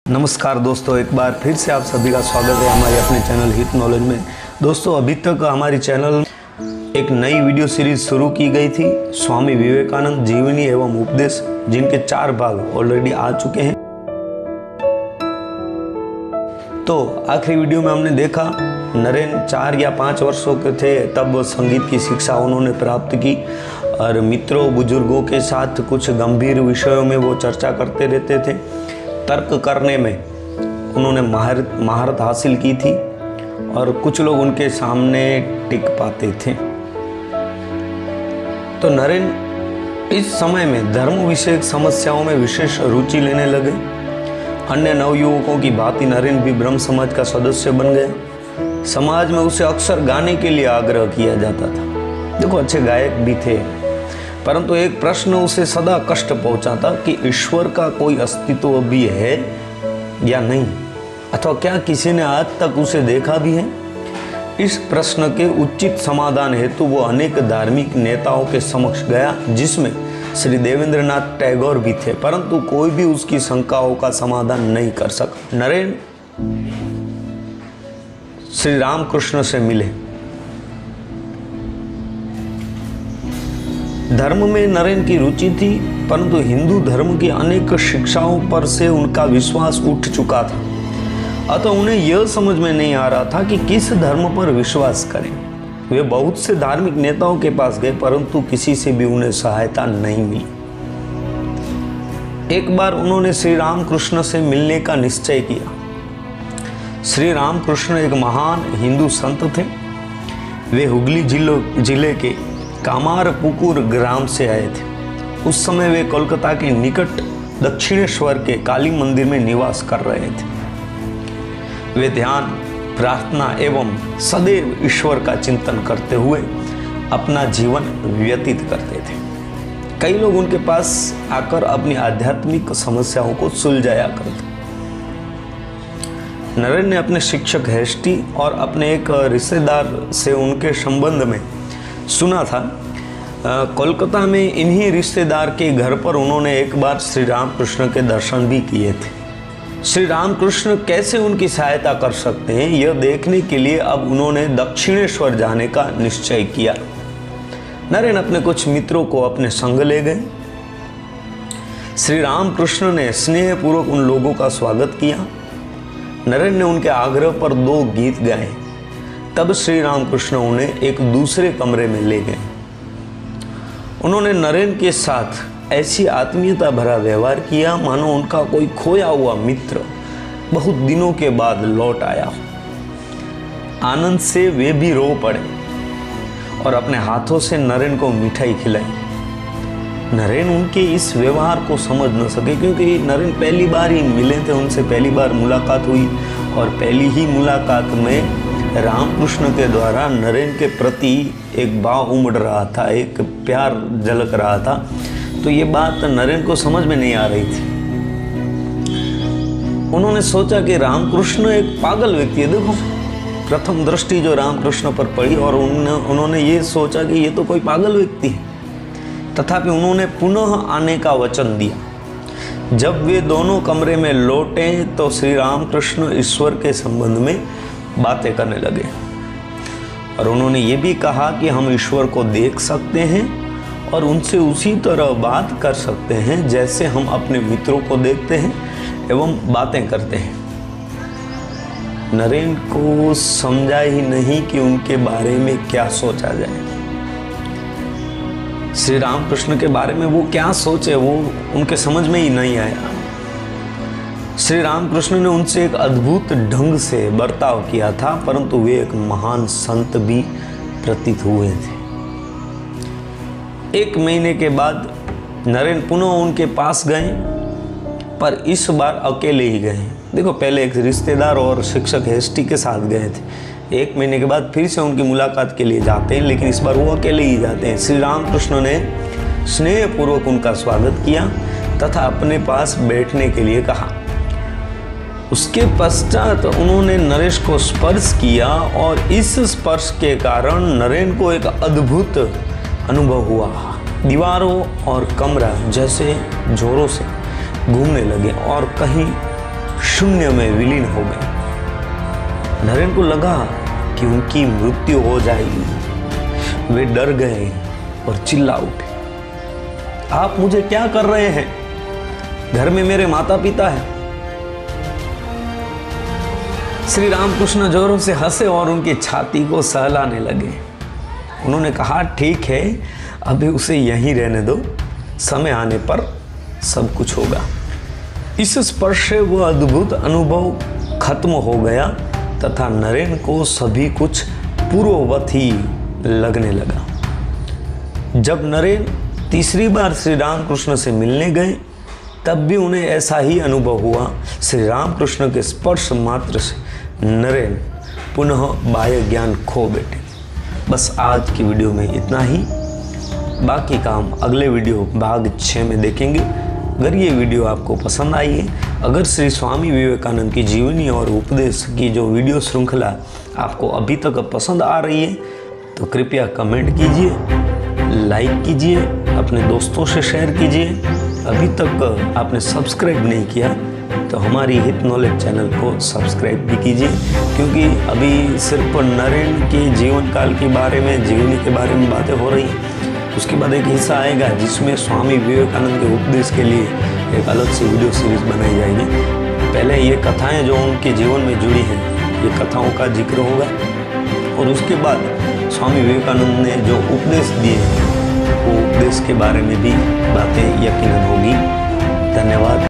नमस्कार दोस्तों, एक बार फिर से आप सभी का स्वागत है हमारे अपने चैनल हित नॉलेज में। दोस्तों, अभी तक हमारी चैनल एक नई वीडियो सीरीज शुरू की गई थी, स्वामी विवेकानंद जीवनी एवं उपदेश, जिनके 4 भाग ऑलरेडी आ चुके हैं। तो आखिरी वीडियो में हमने देखा नरेन 4 या 5 वर्षों के थे तब संगीत की शिक्षा उन्होंने प्राप्त की और मित्रों बुजुर्गों के साथ कुछ गंभीर विषयों में वो चर्चा करते रहते थे। तर्क करने में उन्होंने महारत हासिल की थी और कुछ लोग उनके सामने टिक पाते थे। तो नरेन इस समय में धर्म विषयक समस्याओं में विशेष रुचि लेने लगे। अन्य नवयुवकों की भांति नरेन भी ब्रह्म समाज का सदस्य बन गया। समाज में उसे अक्सर गाने के लिए आग्रह किया जाता था। देखो, अच्छे गायक भी थे, परंतु एक प्रश्न उसे सदा कष्ट पहुंचाता कि ईश्वर का कोई अस्तित्व भी है या नहीं, अथवा क्या किसी ने आज तक उसे देखा भी है। इस प्रश्न के उचित समाधान हेतु वो अनेक धार्मिक नेताओं के समक्ष गया, जिसमें श्री देवेंद्रनाथ टैगोर भी थे, परंतु कोई भी उसकी शंकाओं का समाधान नहीं कर सका। नरेन श्री रामकृष्ण से मिले। धर्म में नरेन की रुचि थी, परंतु हिंदू धर्म की अनेक शिक्षाओं पर से उनका विश्वास उठ चुका था। अतः उन्हें यह समझ में नहीं आ रहा था कि किस धर्म पर विश्वास करें। वे बहुत से धार्मिक नेताओं के पास गए, परंतु किसी से भी उन्हें सहायता नहीं मिली। एक बार उन्होंने श्री रामकृष्ण से मिलने का निश्चय किया। श्री रामकृष्ण एक महान हिंदू संत थे। वे हुगली जिले के कामारपुकुर ग्राम से आए थे। उस समय वे कोलकाता के निकट दक्षिणेश्वर के काली मंदिर में निवास कर रहे थे। वे ध्यान, प्रार्थना एवं सदैव ईश्वर का चिंतन करते हुए अपना जीवन व्यतीत करते थे। कई लोग उनके पास आकर अपनी आध्यात्मिक समस्याओं को सुलझाया करते। नरेन ने अपने शिक्षक हेस्टी और अपने एक रिश्तेदार से उनके संबंध में सुना था। कोलकाता में इन्हीं रिश्तेदार के घर पर उन्होंने एक बार श्री रामकृष्ण के दर्शन भी किए थे। श्री रामकृष्ण कैसे उनकी सहायता कर सकते हैं, यह देखने के लिए अब उन्होंने दक्षिणेश्वर जाने का निश्चय किया। नरेन अपने कुछ मित्रों को अपने संग ले गए। श्री रामकृष्ण ने स्नेहपूर्वक उन लोगों का स्वागत किया। नरेन ने उनके आग्रह पर 2 गीत गाए। तब श्री रामकृष्ण उन्हें एक दूसरे कमरे में ले गए। उन्होंने नरेन के साथ ऐसी आत्मीयता भरा व्यवहार किया मानो उनका कोई खोया हुआ मित्र बहुत दिनों के बाद लौट आया। आनंद से वे भी रो पड़े और अपने हाथों से नरेन को मिठाई खिलाई। नरेन उनके इस व्यवहार को समझ न सके, क्योंकि नरेन पहली बार ही मिले थे, उनसे पहली बार मुलाकात हुई और पहली ही मुलाकात में रामकृष्ण के द्वारा नरेन के प्रति एक भाव उमड़ रहा था, एक प्यार झलक रहा था। तो ये बात नरेन को समझ में नहीं आ रही थी। उन्होंने सोचा कि रामकृष्ण एक पागल व्यक्ति है। देखो, प्रथम दृष्टि जो रामकृष्ण पर पड़ी और उन्होंने ये सोचा कि ये तो कोई पागल व्यक्ति है। तथापि उन्होंने पुनः आने का वचन दिया। जब वे दोनों कमरे में लौटे तो श्री रामकृष्ण ईश्वर के संबंध में बातें करने लगे और उन्होंने ये भी कहा कि हम ईश्वर को देख सकते हैं और उनसे उसी तरह बात कर सकते हैं जैसे हम अपने मित्रों को देखते हैं एवं बातें करते हैं। नरेन को समझा ही नहीं कि उनके बारे में क्या सोचा जाए। श्री रामकृष्ण के बारे में वो क्या सोचे, वो उनके समझ में ही नहीं आया। श्री रामकृष्ण ने उनसे एक अद्भुत ढंग से बर्ताव किया था, परंतु वे एक महान संत भी प्रतीत हुए थे। 1 महीने के बाद नरेन पुनः उनके पास गए, पर इस बार अकेले ही गए। देखो, पहले एक रिश्तेदार और शिक्षक हेस्टी के साथ गए थे। 1 महीने के बाद फिर से उनकी मुलाकात के लिए जाते हैं, लेकिन इस बार वो अकेले ही जाते हैं। श्री रामकृष्ण ने स्नेहपूर्वक उनका स्वागत किया तथा अपने पास बैठने के लिए कहा। उसके पश्चात उन्होंने नरेश को स्पर्श किया और इस स्पर्श के कारण नरेन को एक अद्भुत अनुभव हुआ। दीवारों और कमरा जैसे जोरों से घूमने लगे और कहीं शून्य में विलीन हो गए। नरेन को लगा कि उनकी मृत्यु हो जाएगी। वे डर गए और चिल्ला उठे, आप मुझे क्या कर रहे हैं? घर में मेरे माता पिता हैं। श्री रामकृष्ण जोरों से हंसे और उनकी छाती को सहलाने लगे। उन्होंने कहा, ठीक है, अभी उसे यहीं रहने दो, समय आने पर सब कुछ होगा। इस स्पर्श से वह अद्भुत अनुभव खत्म हो गया तथा नरेन को सभी कुछ पूर्ववत ही लगने लगा। जब नरेन तीसरी बार श्री रामकृष्ण से मिलने गए तब भी उन्हें ऐसा ही अनुभव हुआ। श्री रामकृष्ण के स्पर्श मात्र से नरेन पुनः बाह्य ज्ञान खो बैठे। बस आज की वीडियो में इतना ही, बाकी काम अगले वीडियो भाग 6 में देखेंगे। अगर ये वीडियो आपको पसंद आई है, अगर श्री स्वामी विवेकानंद की जीवनी और उपदेश की जो वीडियो श्रृंखला आपको अभी तक पसंद आ रही है तो कृपया कमेंट कीजिए, लाइक कीजिए, अपने दोस्तों से शेयर कीजिए। अभी तक आपने सब्सक्राइब नहीं किया तो हमारी हित नॉलेज चैनल को सब्सक्राइब भी कीजिए, क्योंकि अभी सिर्फ नरेन के जीवन काल के बारे में, जीवनी के बारे में बातें हो रही हैं। उसके बाद एक हिस्सा आएगा जिसमें स्वामी विवेकानंद के उपदेश के लिए एक अलग से वीडियो सीरीज बनाई जाएगी। पहले ये कथाएं जो उनके जीवन में जुड़ी हैं, ये कथाओं का जिक्र होगा और उसके बाद स्वामी विवेकानंद ने जो उपदेश दिए वो उपदेश के बारे में भी बातें यकीनन होगी। धन्यवाद।